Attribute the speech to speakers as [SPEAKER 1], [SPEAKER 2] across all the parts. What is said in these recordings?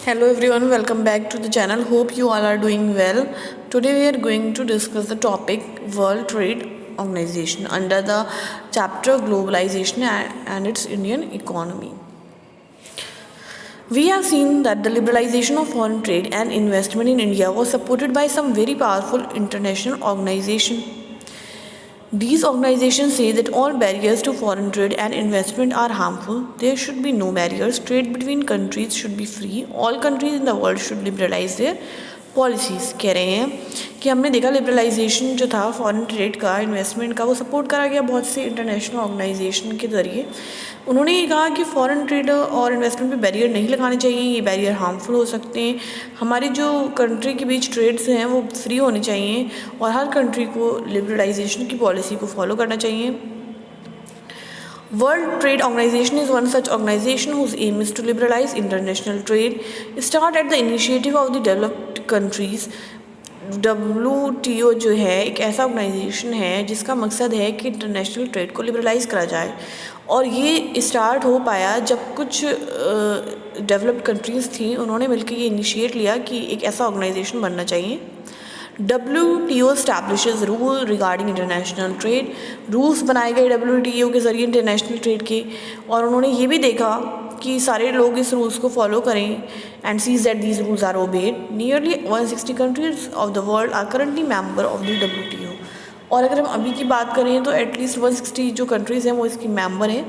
[SPEAKER 1] Hello everyone, welcome back to the channel. Hope you all are doing well. Today we are going to discuss the topic World Trade Organization under the chapter Globalization and its Indian economy. We have seen that the liberalization of foreign trade and investment in India was supported by some very powerful international organizations. These organizations say that all barriers to foreign trade and investment are harmful. There should be no barriers. Trade between countries should be free. All countries in the world should liberalize their policies कह रहे हैं कि हमने देखा liberalisation जो था foreign trade का investment का वो सपोर्ट करा गया बहुत से इंटरनेशनल ऑर्गेनाइजेशन के ज़रिए। उन्होंने ये कहा कि फ़ॉरेन ट्रेड और इन्वेस्टमेंट पे बैरियर नहीं लगाने चाहिए, ये बैरियर हार्मफुल हो सकते हैं। हमारी जो कंट्री के बीच ट्रेड्स हैं वो फ्री होने चाहिए और हर कंट्री को लिबरलाइजेशन की पॉलिसी को फॉलो करना चाहिए। World Trade Organization is one such organization whose aim is to liberalize international trade. Start at the initiative of the developed countries. WTO जो है एक ऐसा ऑर्गेनाइजेशन है जिसका मकसद है कि इंटरनेशनल ट्रेड को लिबरलाइज करा जाए और ये स्टार्ट हो पाया जब कुछ डेवलप्ड कंट्रीज़ थी, उन्होंने मिलकर ये इनिशिएट लिया कि एक ऐसा ऑर्गेनाइजेशन बनना चाहिए। WTO establishes rule regarding international trade. Rules बनाए गए WTO के ज़रिए इंटरनेशनल ट्रेड के, और उन्होंने ये भी देखा कि सारे लोग इस रूल्स को फॉलो करें and sees that these rules are obeyed. Nearly 160 countries of the world are currently member of the WTO। और अगर हम अभी की बात करें तो एटलीस्ट 160 जो कंट्रीज़ हैं वो इसकी मेंबर हैं।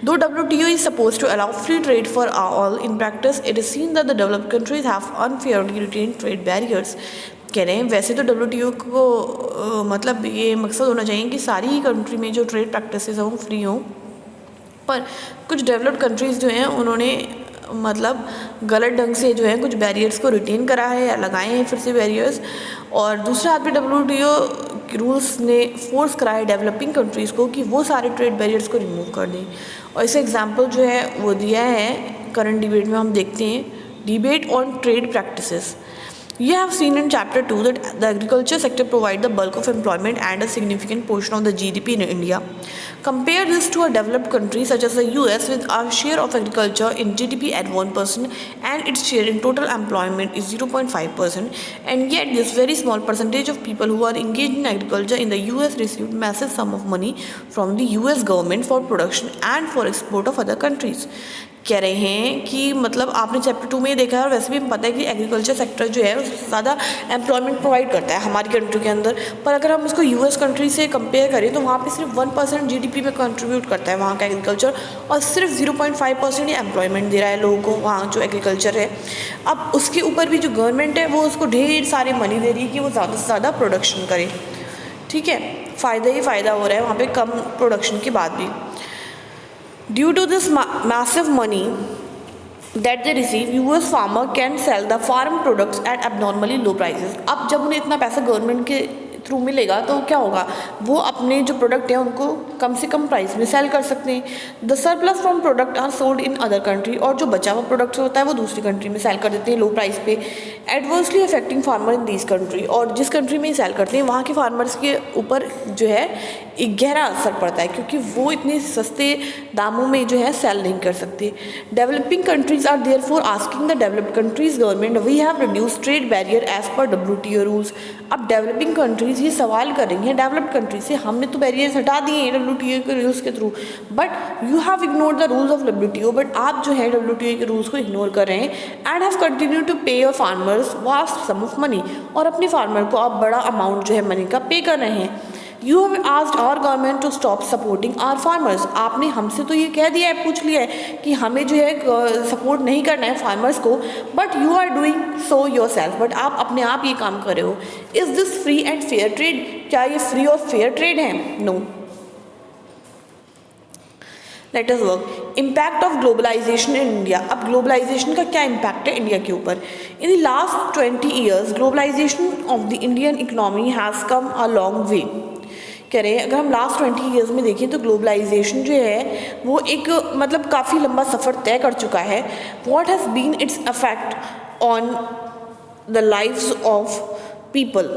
[SPEAKER 1] Though WTO is suppose to allow free trade for all, in practice it is seen that the developed countries have unfairly retain trade barriers. कह रहे हैं वैसे तो WTO को मतलब ये मकसद होना चाहिए कि सारी ही कंट्री में जो ट्रेड प्रैक्टिसेस हैं वो फ्री हों, पर कुछ डेवलप्ड कंट्रीज़ जो हैं उन्होंने मतलब गलत ढंग से जो है कुछ बैरियर्स को रिटेन करा है या लगाए हैं फिर से बैरियर्स, और दूसरे हाथ पे WTO रूल्स ने फोर्स करा है डेवलपिंग कंट्रीज़ को कि वो सारे ट्रेड बैरियर्स को रिमूव कर दें। और इसे एग्जांपल जो है वो दिया है करंट डिबेट में, हम देखते हैं debate on trade practices. You have seen in chapter 2 that the agriculture sector provides the bulk of employment and a significant portion of the GDP in India. Compare this to a developed country such as the US with our share of agriculture in GDP at 1% and its share in total employment is 0.5%, and yet this very small percentage of people who are engaged in agriculture in the US received massive sum of money from the US government for production and for export of other countries. कह रहे हैं कि मतलब आपने chapter 2 में देखा है और वैसे भी हमें पता है कि एग्रीकल्चर सेक्टर जो है उससे ज़्यादा एम्प्लॉयमेंट प्रोवाइड करता है हमारी कंट्री के अंदर, पर अगर हम उसको US कंट्री से कंपेयर करें तो वहाँ पे सिर्फ 1% GDP में कंट्रीब्यूट करता है वहाँ का एग्रीकल्चर, और सिर्फ 0.5% ही एम्प्लॉयमेंट दे रहा है लोगों को वहाँ जो एग्रीकल्चर है। अब उसके ऊपर भी जो गवर्नमेंट है वो उसको ढेर सारे मनी दे रही है कि वो ज़्यादा से ज़्यादा प्रोडक्शन करे। ठीक है, फ़ायदा ही फ़ायदा हो रहा है वहाँ पर कम प्रोडक्शन के बाद भी। Due to this massive money that they receive, US farmer can sell the farm products at abnormally low prices. अब जब उन्हें इतना पैसा गवर्नमेंट के थ्रू मिलेगा तो क्या होगा, वो अपने जो प्रोडक्ट हैं उनको कम से कम प्राइस में सेल कर सकते हैं। The surplus from product are sold in other country, और जो बचा हुआ प्रोडक्ट होता है वो दूसरी कंट्री में सेल कर देते हैं लो प्राइस पे। Adversely affecting farmer in this country, और जिस कंट्री में सेल करते हैं वहाँ के फार्मर्स के ऊपर जो है एक गहरा असर पड़ता है क्योंकि वो इतने सस्ते दामों में जो है सेल नहीं कर सकते। Developing countries are therefore asking the developed countries government we have reduce trade barrier as per WTO rules. अब डेवलपिंग कंट्रीज ये सवाल कर रही हैं डेवलप्ड कंट्री से, हमने तो बैरियर्स हटा दिए हैं WTO के रूल्स के through, but you have ignored the rules of WTO, but आप जो है WTO के रूल्स को इग्नोर कर रहे हैं and have continue to pay your farmers vast sum of money, और अपने फार्मर को आप बड़ा अमाउंट जो है मनी का पे कर रहे हैं। You have asked our government to stop supporting our farmers. आपने हमसे तो ये कह दिया है, पूछ लिया है कि हमें जो है सपोर्ट नहीं करना है फार्मर्स को, but you are doing so yourself, but आप अपने आप ये काम कर रहे हो। Is this free and fair trade? क्या ये फ्री और फेयर ट्रेड है? No. Let us work. Impact of globalisation in India. अब ग्लोबलाइजेशन का क्या इम्पैक्ट है इंडिया के ऊपर? In the last 20 years globalisation of the Indian economy has come a long way. कह रहे हैं अगर हम लास्ट 20 ईयर्स में देखें तो ग्लोबलाइजेशन जो है वो एक मतलब काफ़ी लंबा सफ़र तय कर चुका है। What has been its affect on the lives of people?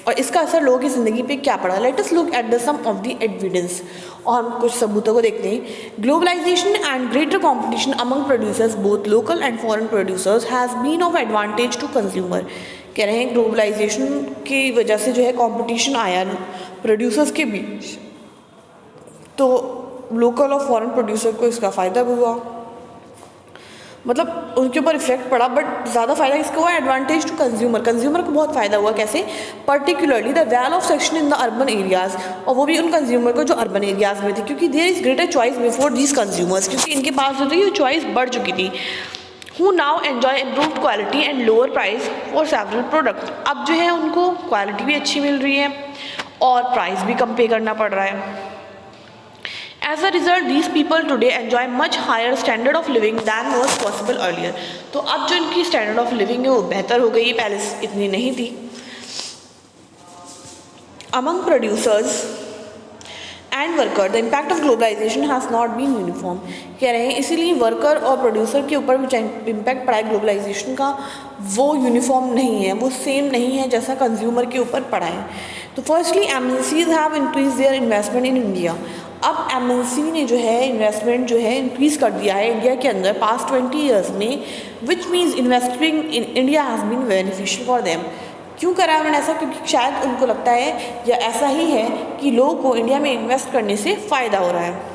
[SPEAKER 1] और इसका असर लोगों की ज़िंदगी पे क्या पड़ा। Let us look at the some of the evidence, और हम कुछ सबूतों को देखते हैं। Globalisation and greater competition among producers both local and foreign producers has been of advantage to consumer. कह रहे हैं ग्लोबलाइजेशन की वजह से जो है कॉम्पिटिशन आया प्रोड्यूसर्स के बीच, तो लोकल और फॉरेन प्रोड्यूसर को इसका फ़ायदा भी हुआ, मतलब उनके ऊपर इफेक्ट पड़ा, बट ज़्यादा फ़ायदा किसको हुआ, एडवांटेज टू कंज्यूमर, कंज्यूमर को बहुत फ़ायदा हुआ। कैसे, particularly the well of section in the urban areas, और वो भी उन कंज्यूमर को जो अर्बन एरियाज़ में थे, क्योंकि there is greater choice before these consumers, क्योंकि इनके पास जो थी चॉइस बढ़ चुकी थी। Who now enjoy improved quality and lower price for several product, अब जो है उनको क्वालिटी भी अच्छी मिल रही है और प्राइस भी कम पे करना पड़ रहा है। As a result, these people today enjoy much higher standard of living than was possible earlier. तो अब जो इनकी स्टैंडर्ड ऑफ लिविंग है वो बेहतर हो गई, पहले इतनी नहीं थी। Among producers and worker, the impact of globalization has not been uniform. कह रहे हैं इसीलिए वर्कर और प्रोड्यूसर के ऊपर जो इम्पैक्ट पड़ा है ग्लोबलाइजेशन का वो यूनिफॉर्म नहीं है, वो सेम नहीं है जैसा कंज्यूमर के ऊपर पड़ा है। तो firstly MNCs have increase their investment in India. अब MNC ने जो है इन्वेस्टमेंट जो है इंक्रीज़ कर दिया है इंडिया के अंदर पास्ट 20 ईयर्स में, which means investing in India has been beneficial for them. क्यों करा है उन्होंने ऐसा, क्योंकि शायद उनको लगता है या ऐसा ही है कि लोगों को इंडिया में इन्वेस्ट करने से फ़ायदा हो रहा है।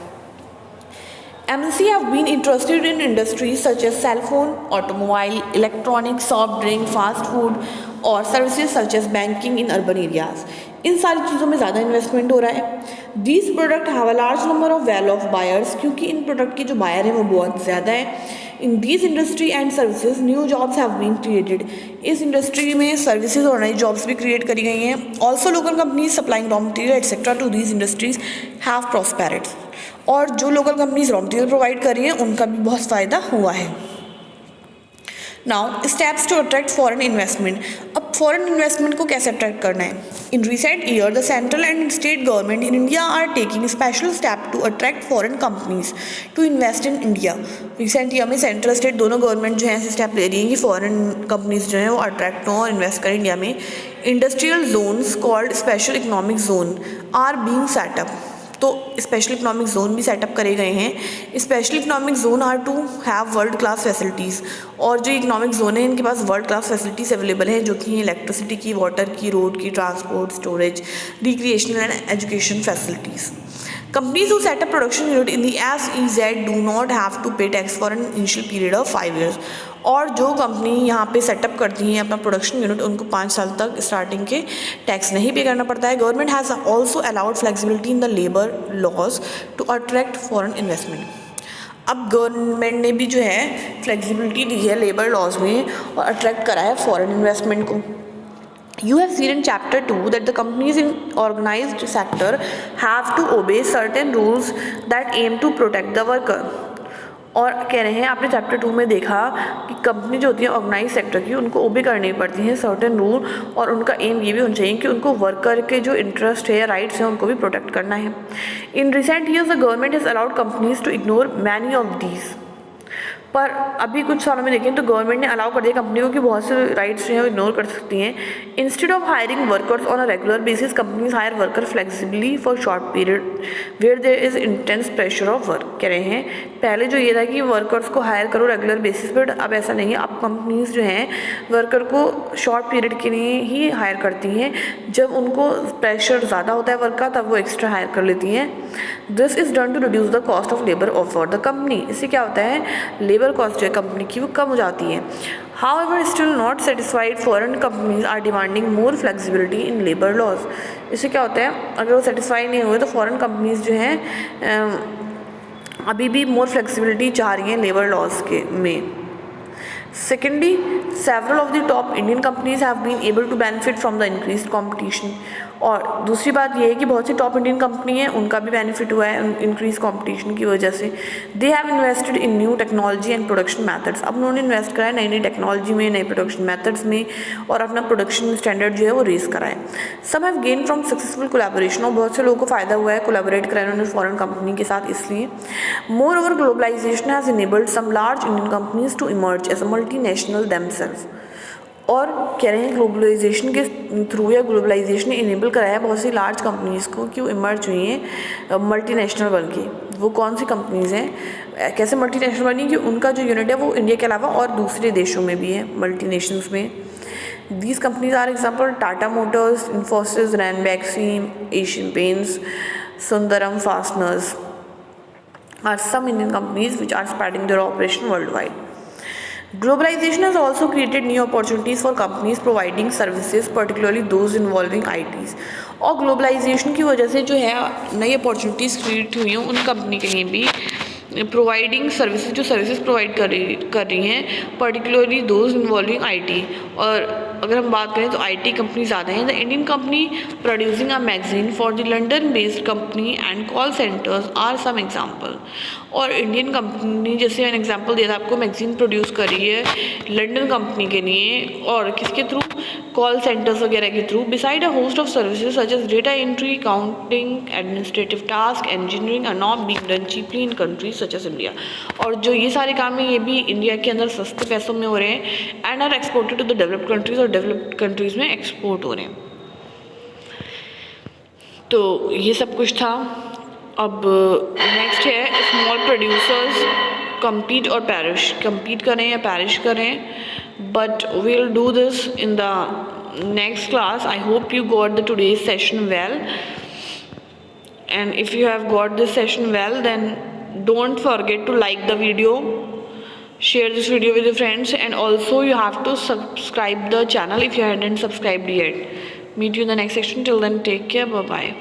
[SPEAKER 1] MNC have been interested in industries such as cell phone, automobile, electronics, soft drink, fast food और services such as banking in urban areas. इन सारी चीज़ों में ज़्यादा इन्वेस्टमेंट हो रहा है। These product have a large number of well off buyers, क्योंकि इन प्रोडक्ट के जो बायर हैं वो बहुत ज़्यादा है। In these industry and services new jobs have been created, इस इंडस्ट्री में सर्विसेज और नई जॉब्स भी क्रिएट करी गई हैं। Also local companies supplying raw material etcetera to these industries have prospered, और जो local companies raw material provide कर रही हैं उनका भी बहुत फ़ायदा हुआ है। Now steps to attract foreign investment, अब फॉरेन इन्वेस्टमेंट को कैसे अट्रैक्ट करना है। In recent year the central and state government in India are taking special step to attract foreign companies to invest in India. Recent year में central state दोनों government जो है ऐसे स्टेप ले रही हैं कि फॉरेन कंपनीज जो हैं वो अट्रैक्ट हों और इन्वेस्ट करें इंडिया में। Industrial zones called special economic zone are being set up, तो स्पेशल इकोनॉमिक जोन भी सेटअप करे गए हैं। Special economic zone are to have world class facilities, और जो इकोनॉमिक जोन है इनके पास वर्ल्ड क्लास फैसिलिटीज़ अवेलेबल हैं, जो कि इलेक्ट्रिसिटी की, वाटर की, रोड की, transport, storage, recreational and education facilities. Companies who set up production unit in the SEZ do not have to pay tax for an initial period of 5 years, और जो company यहाँ पे setup करती हैं अपना production unit उनको 5 साल तक स्टार्टिंग के टैक्स नहीं पे करना पड़ता है। Government has also allowed flexibility in the labour laws to attract foreign investment. अब गवर्नमेंट ने भी जो है फ्लेक्सिबिलिटी दी है लेबर लॉज में और अट्रैक्ट करा है फॉरेन इन्वेस्टमेंट को। You have seen in chapter 2 that the companies in organized sector have to obey certain rules that aim to protect the worker, और कह रहे हैं आपने चैप्टर 2 में देखा कि कंपनी जो होती है ऑर्गेनाइज सेक्टर की उनको ओबे करनी पड़ती हैं सर्टेन रूल, और उनका एम ये भी होना चाहिए कि उनको वर्कर के जो इंटरेस्ट है या राइट्स हैं उनको भी प्रोटेक्ट करना है। In recent years the government has allowed companies to ignore many of these, पर अभी कुछ सालों में देखें तो गवर्नमेंट ने अलाउ कर दिया कंपनियों की बहुत से राइट्स जो हैं वो इग्नोर कर सकती हैं। Instead of hiring workers on a regular basis companies hire worker flexibly for short period where there is intense pressure of work. कह रहे हैं पहले जो ये था कि वर्कर्स को हायर करो रेगुलर बेसिस पर, अब ऐसा नहीं है। अब कंपनीज जो हैं वर्कर को शॉर्ट पीरियड के लिए ही हायर करती हैं, जब उनको प्रेशर ज़्यादा होता है वर्क का तब वो एक्स्ट्रा हायर कर लेती हैं। This is done to reduce the cost of labour of for the company, इससे क्या होता है लेबर कॉस्ट जो है कंपनी की वो कम हो जाती है। However still not satisfied foreign companies are demanding more flexibility in labour laws, इससे क्या होता है अगर वो सेटिस्फाई नहीं हुए तो फॉरेन कंपनीज जो हैं अभी भी मोर फ्लेक्सिबिलिटी चाह रही हैं लेबर लॉज के में। Secondly, several of the top Indian companies have been able to benefit from the increased competition, और दूसरी बात यह है कि बहुत सी टॉप इंडियन कंपनी हैं उनका भी बेनिफिट हुआ है इंक्रीज कंपटीशन की वजह से। They have invested in new technology and production methods, अब उन्होंने इन्वेस्ट करा है नई नई टेक्नोलॉजी में, नए प्रोडक्शन मेथड्स में, और अपना प्रोडक्शन स्टैंडर्ड जो है वो रेस करा है। Some have gain from successful collaboration, और बहुत से लोगों को फ़ायदा हुआ है कोलैबोरेट करा है उन्होंने फॉरेन कंपनी के साथ इसलिए। Moreover globalisation has enabled some large Indian companies to emerge as a multinational themselves, और कह रहे हैं ग्लोबलाइजेशन के थ्रू या ग्लोबलाइजेशन ने इनेबल कराया है बहुत सी लार्ज कंपनीज़ को कि वो इमर्ज हुई हैं मल्टीनेशनल बन के। वो कौन सी कंपनीज़ हैं, कैसे मल्टीनेशनल बनी कि उनका जो यूनिट है वो इंडिया के अलावा और दूसरे देशों में भी है, मल्टीनेशंस में। These companies are example Tata Motors, Infosys, Ranbaxy, Asian Paints, Sundaram Fasteners are some Indian companies which are spreading their operation worldwide. Globalization has also created new opportunities for companies providing services, particularly those involving ITs. और globalisation की वजह से जो है नई opportunities create हुई हैं उन कंपनी के लिए भी, प्रोवाइडिंग सर्विसेज, जो सर्विसेज प्रोवाइड कर रही हैं, पर्टिकुलरली दोज इन्वॉल्विंग आईटी। और अगर हम बात करें तो आईटी कंपनी ज़्यादा हैं। The Indian company producing a magazine for the London based company and call centres are some example. और इंडियन कंपनी, जैसे मैंने एग्जाम्पल दिया था आपको, मैगजीन प्रोड्यूस कर रही है लंडन कंपनी के लिए, और किसके थ्रू, कॉल सेंटर्स वगैरह के थ्रू। Beside a host of services such as data entry, counting, administrative task, engineering are not being done cheaply in countries such as India. और जो ये सारे काम हैं ये भी इंडिया के अंदर सस्ते पैसों में हो रहे हैं and are exported to the developed countries, और डेवलप्ड कंट्रीज में एक्सपोर्ट हो रहे हैं। तो ये सब कुछ था। अब नेक्स्ट है small producers compete or perish, compete करें या perish करें, but we'll do this in the next class. I hope you got the today's session well, and if you have got this session well, then don't forget to like the video, share this video with your friends, and also you have to subscribe the channel if you hadn't subscribed yet. Meet you in the next section. Till then, take care. Bye bye.